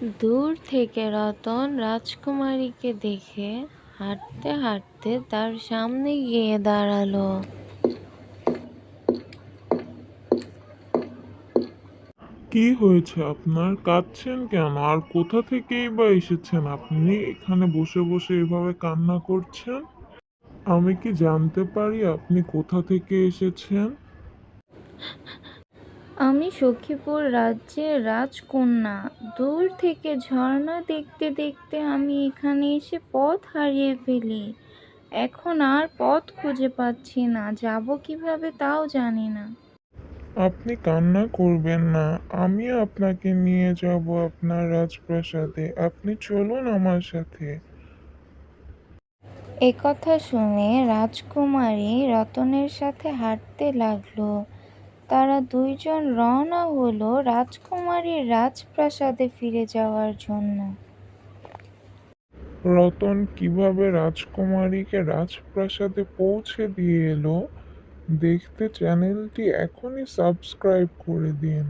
দূর থেকে রতন রাজকুমারীকে দেখে হাঁটতে হাঁটতে তার সামনে গিয়ে দাঁড়ালো। কি হয়েছে আপনার? কাঁদছেন কেন? আর কোথা থেকেই বা এসেছেন আপনি? এখানে বসে বসে এভাবে কান্না করছেন? আমি কি জানতে পারি আপনি কোথা থেকে এসেছেন? আমি সখীপুর রাজ্যের রাজকন্যা। দূর থেকে ঝর্ণা দেখতে দেখতে আমি এখানে এসে পথ হারিয়ে ফেলি। এখন আর পথ খুঁজে পাচ্ছি না, যাব কিভাবে তাও জানি না। আপনি কান্না করবেন না। আমি আপনাকে নিয়ে যাব আপনার রাজপ্রাসাদে। আপনি চলুন আমার সাথে। একথা শুনে রাজকুমারী রতনের সাথে হাঁটতে লাগলো। তারা দুইজন রওনা হলো রাজকুমারীর রাজপ্রাসাদে ফিরে যাওয়ার জন্য। রতন কিভাবে রাজকুমারীকে রাজপ্রাসাদে পৌঁছে দিয়ে এলো দেখতে চ্যানেলটি এখনই সাবস্ক্রাইব করে দিন।